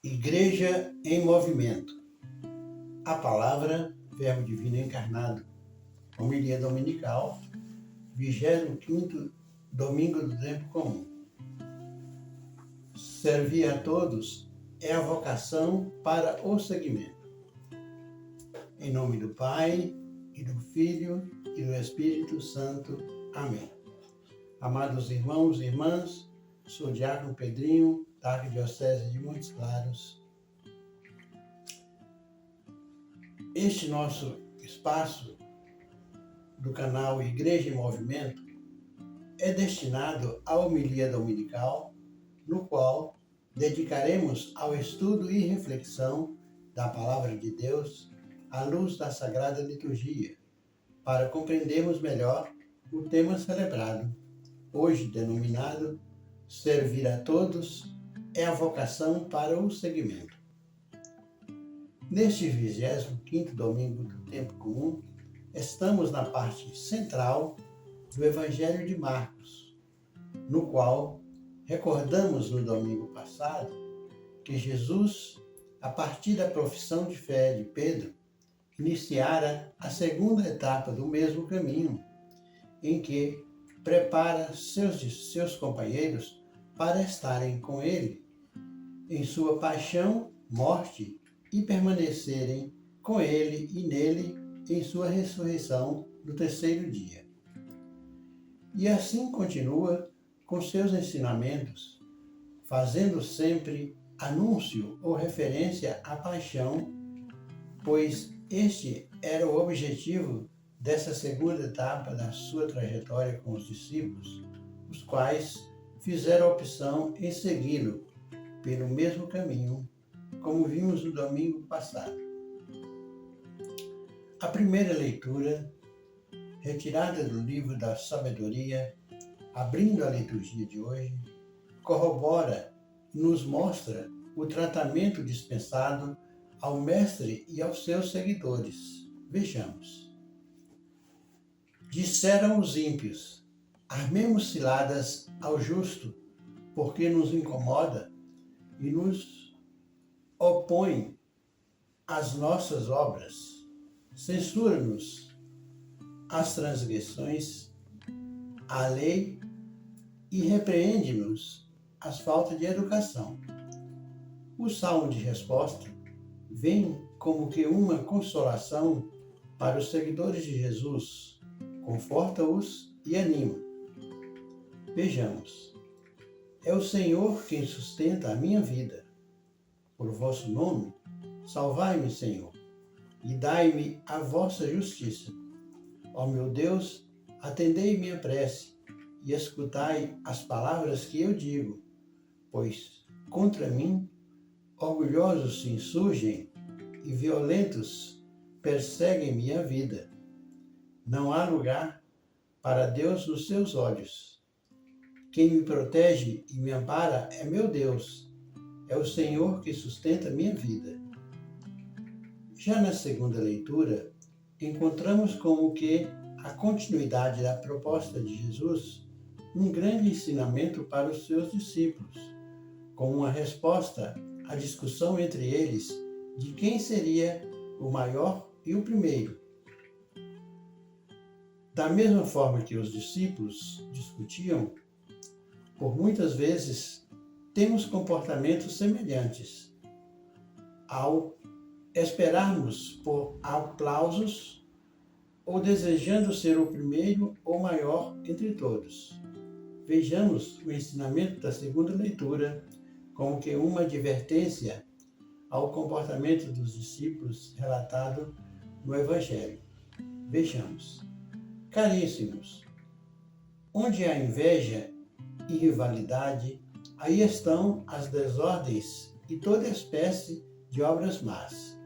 Igreja em movimento. A palavra, Verbo Divino Encarnado. Homilia dominical, 25º domingo do tempo comum. Servir a todos é a vocação para o seguimento. Em nome do Pai, e do Filho, e do Espírito Santo. Amém. Amados irmãos e irmãs, sou o Diácono Pedrinho, da Arquidiocese de Montes Claros. Este nosso espaço do canal Igreja em Movimento é destinado à homilia dominical, no qual dedicaremos ao estudo e reflexão da Palavra de Deus à luz da Sagrada Liturgia, para compreendermos melhor o tema celebrado, hoje denominado Servir a Todos é a vocação para o seguimento. Neste 25º domingo do tempo comum, estamos na parte central do Evangelho de Marcos, no qual recordamos no domingo passado que Jesus, a partir da profissão de fé de Pedro, iniciara a segunda etapa do mesmo caminho, em que prepara seus companheiros para estarem com ele em sua paixão, morte e permanecerem com ele e nele em sua ressurreição no terceiro dia. E assim continua com seus ensinamentos, fazendo sempre anúncio ou referência à paixão, pois este era o objetivo dessa segunda etapa da sua trajetória com os discípulos, os quais fizeram a opção em segui-lo pelo mesmo caminho, como vimos no domingo passado. A primeira leitura, retirada do livro da Sabedoria, abrindo a liturgia de hoje, corrobora e nos mostra o tratamento dispensado ao Mestre e aos seus seguidores. Vejamos. Disseram os ímpios: armemos ciladas ao justo, porque nos incomoda e nos opõe às nossas obras. Censura-nos as transgressões, a lei, e repreende-nos as faltas de educação. O salmo de resposta vem como que uma consolação para os seguidores de Jesus, conforta-os e anima. Vejamos. É o Senhor quem sustenta a minha vida. Por vosso nome, salvai-me, Senhor, e dai-me a vossa justiça. Ó meu Deus, atendei minha prece e escutai as palavras que eu digo, pois contra mim orgulhosos se insurgem e violentos perseguem minha vida. Não há lugar para Deus nos seus olhos. Quem me protege e me ampara é meu Deus. É o Senhor que sustenta minha vida. Já na segunda leitura, encontramos como que a continuidade da proposta de Jesus, um grande ensinamento para os seus discípulos, como uma resposta à discussão entre eles de quem seria o maior e o primeiro. Da mesma forma que os discípulos discutiam, por muitas vezes temos comportamentos semelhantes. Ao esperarmos por aplausos ou desejando ser o primeiro ou maior entre todos. Vejamos o ensinamento da segunda leitura como que uma advertência ao comportamento dos discípulos relatado no Evangelho. Vejamos. Caríssimos, onde há inveja e rivalidade, aí estão as desordens e toda espécie de obras más.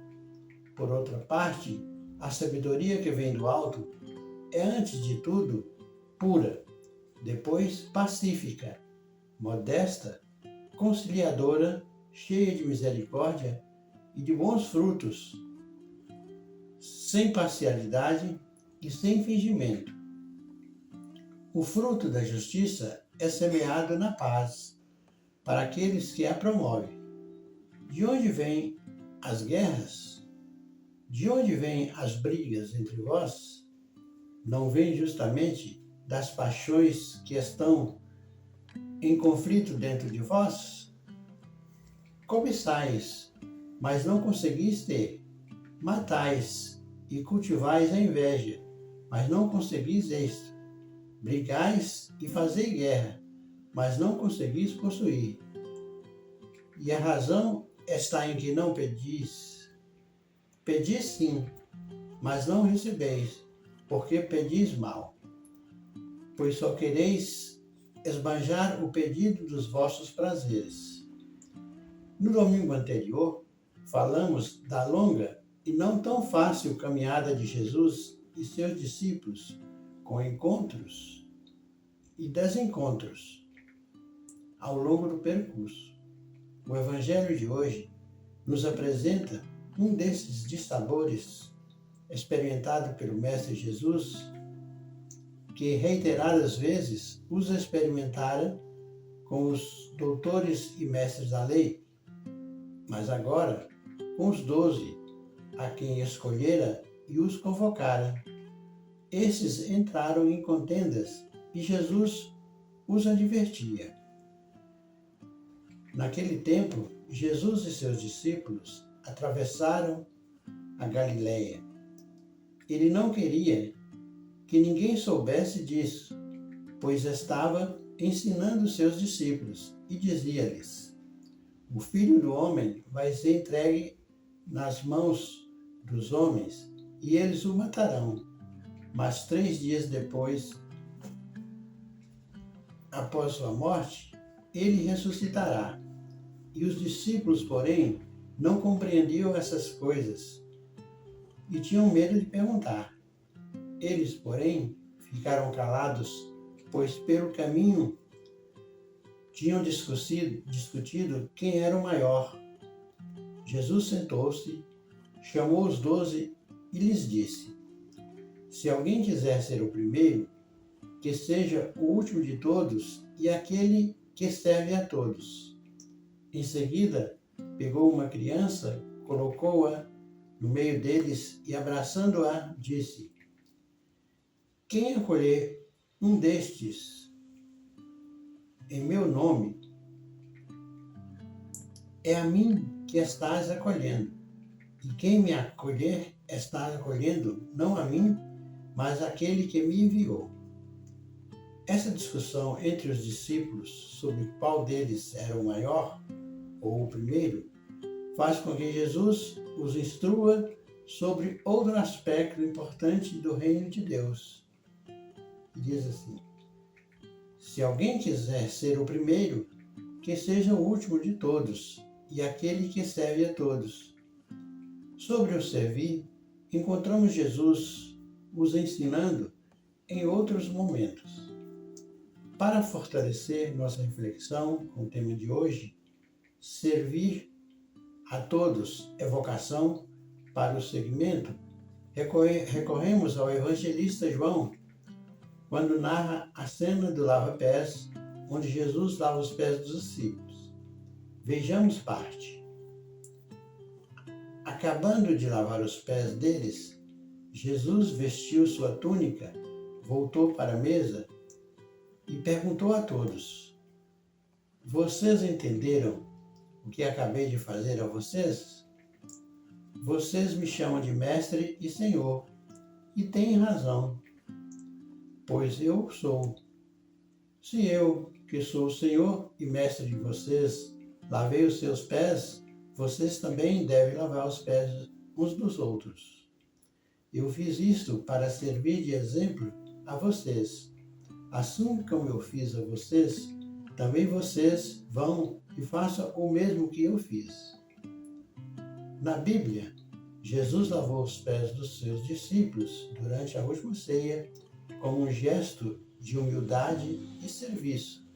Por outra parte, a sabedoria que vem do alto é, antes de tudo, pura, depois pacífica, modesta, conciliadora, cheia de misericórdia e de bons frutos, sem parcialidade e sem fingimento. O fruto da justiça é semeado na paz, para aqueles que a promovem. De onde vêm as guerras? De onde vêm as brigas entre vós? Não vem justamente das paixões que estão em conflito dentro de vós? Cobiçais, mas não conseguis ter. Matais e cultivais a inveja, mas não conseguis êxito. Brigais e fazei guerra, mas não conseguis possuir. E a razão está em que não pedis. Pedis sim, mas não recebeis, porque pedis mal. Pois só quereis esbanjar o pedido dos vossos prazeres. No domingo anterior, falamos da longa e não tão fácil caminhada de Jesus e seus discípulos, com encontros e desencontros ao longo do percurso. O Evangelho de hoje nos apresenta um desses dissabores experimentado pelo Mestre Jesus, que reiteradas vezes os experimentara com os doutores e mestres da lei, mas agora com os 12, a quem escolhera e os convocara. Esses entraram em contendas e Jesus os advertia. Naquele tempo, Jesus e seus discípulos atravessaram a Galileia. Ele não queria que ninguém soubesse disso, pois estava ensinando seus discípulos e dizia-lhes: o Filho do Homem vai ser entregue nas mãos dos homens e eles o matarão. Mas 3 dias depois, após sua morte, ele ressuscitará. E os discípulos, porém, não compreendiam essas coisas e tinham medo de perguntar. Eles, porém, ficaram calados, pois pelo caminho tinham discutido quem era o maior. Jesus sentou-se, chamou os 12 e lhes disse: se alguém quiser ser o primeiro, que seja o último de todos e aquele que serve a todos. Em seguida, pegou uma criança, colocou-a no meio deles e, abraçando-a, disse: quem acolher um destes em meu nome, é a mim que estás acolhendo. E quem me acolher, está acolhendo não a mim, mas aquele que me enviou. Essa discussão entre os discípulos sobre qual deles era o maior ou o primeiro faz com que Jesus os instrua sobre outro aspecto importante do reino de Deus. E diz assim: se alguém quiser ser o primeiro, que seja o último de todos e aquele que serve a todos. Sobre o servir, encontramos Jesus os ensinando em outros momentos. Para fortalecer nossa reflexão com o tema de hoje, servir a todos é vocação para o segmento, recorremos ao evangelista João, quando narra a cena do lava-pés, onde Jesus lava os pés dos discípulos. Vejamos parte. Acabando de lavar os pés deles, Jesus vestiu sua túnica, voltou para a mesa e perguntou a todos: vocês entenderam o que acabei de fazer a vocês? Vocês me chamam de mestre e senhor, e têm razão, pois eu sou. Se eu, que sou o senhor e mestre de vocês, lavei os seus pés, vocês também devem lavar os pés uns dos outros. Eu fiz isto para servir de exemplo a vocês. Assim como eu fiz a vocês, também vocês vão e façam o mesmo que eu fiz. Na Bíblia, Jesus lavou os pés dos seus discípulos durante a última ceia como um gesto de humildade e serviço.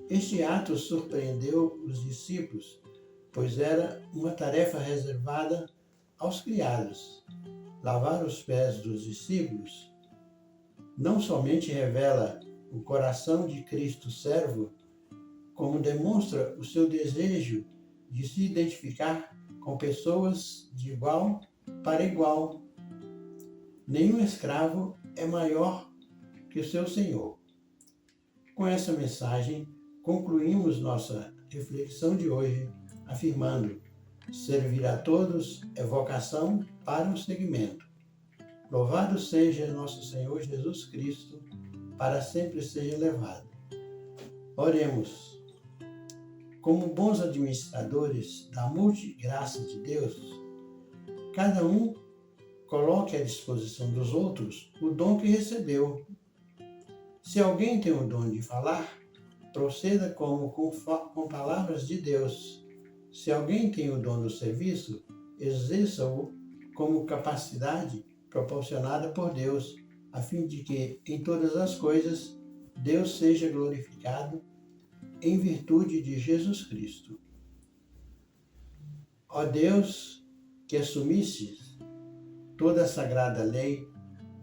Este ato surpreendeu os discípulos, pois era uma tarefa reservada aos criados. Lavar os pés dos discípulos não somente revela o coração de Cristo servo, como demonstra o seu desejo de se identificar com pessoas de igual para igual. Nenhum escravo é maior que o seu senhor. Com essa mensagem, concluímos nossa reflexão de hoje, afirmando: servir a todos é vocação para o seguimento. Louvado seja nosso Senhor Jesus Cristo, para sempre seja elevado. Oremos. Como bons administradores da multigraça de Deus, cada um coloque à disposição dos outros o dom que recebeu. Se alguém tem o dom de falar, proceda como com palavras de Deus. Se alguém tem o dom do serviço, exerça-o como capacidade proporcionada por Deus, a fim de que, em todas as coisas, Deus seja glorificado em virtude de Jesus Cristo. Ó Deus, que assumistes toda a sagrada lei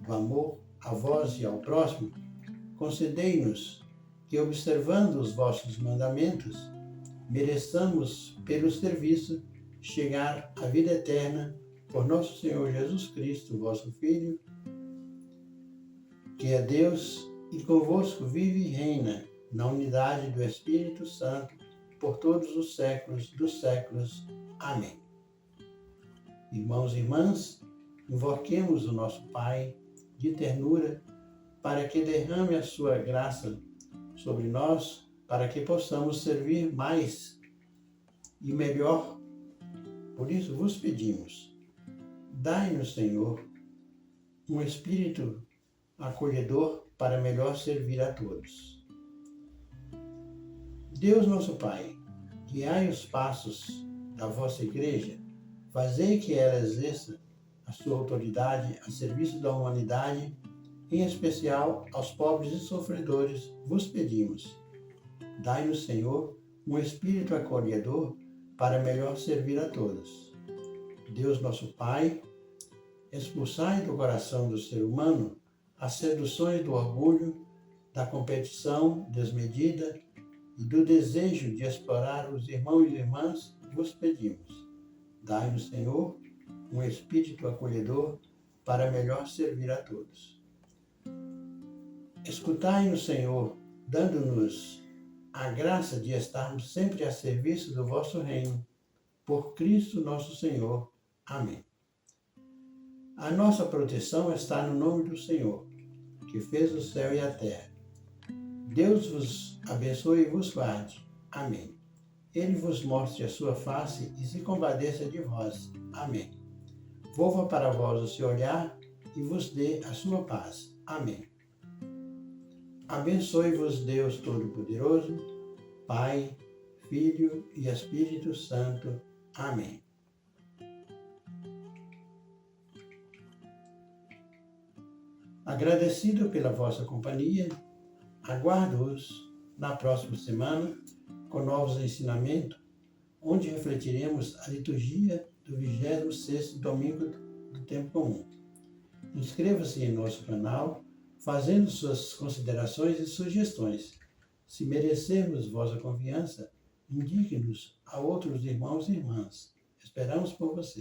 do amor a vós e ao próximo, concedei-nos que, observando os vossos mandamentos, mereçamos, pelo serviço, chegar à vida eterna por nosso Senhor Jesus Cristo, vosso Filho, que é Deus e convosco vive e reina na unidade do Espírito Santo, por todos os séculos dos séculos. Amém. Irmãos e irmãs, invoquemos o nosso Pai de ternura para que derrame a sua graça sobre nós, para que possamos servir mais e melhor. Por isso vos pedimos, dai-nos, Senhor, um espírito acolhedor para melhor servir a todos. Deus nosso Pai, guiai os passos da vossa Igreja, fazei que ela exerça a sua autoridade a serviço da humanidade, em especial aos pobres e sofredores, vos pedimos. Dai-nos, Senhor, um espírito acolhedor para melhor servir a todos. Deus nosso Pai, expulsai do coração do ser humano as seduções do orgulho, da competição desmedida e do desejo de explorar os irmãos e irmãs, vos pedimos. Dai-nos, Senhor, um espírito acolhedor para melhor servir a todos. Escutai-nos, Senhor, dando-nos a graça de estarmos sempre a serviço do vosso reino. Por Cristo nosso Senhor. Amém. A nossa proteção está no nome do Senhor, que fez o céu e a terra. Deus vos abençoe e vos guarde. Amém. Ele vos mostre a sua face e se compadeça de vós. Amém. Volva para vós o seu olhar e vos dê a sua paz. Amém. Abençoe-vos Deus Todo-Poderoso, Pai, Filho e Espírito Santo. Amém. Agradecido pela vossa companhia, aguardo-os na próxima semana com novos ensinamentos, onde refletiremos a liturgia do 26º domingo do tempo comum. Inscreva-se em nosso canal, fazendo suas considerações e sugestões. Se merecermos vossa confiança, indique-nos a outros irmãos e irmãs. Esperamos por você.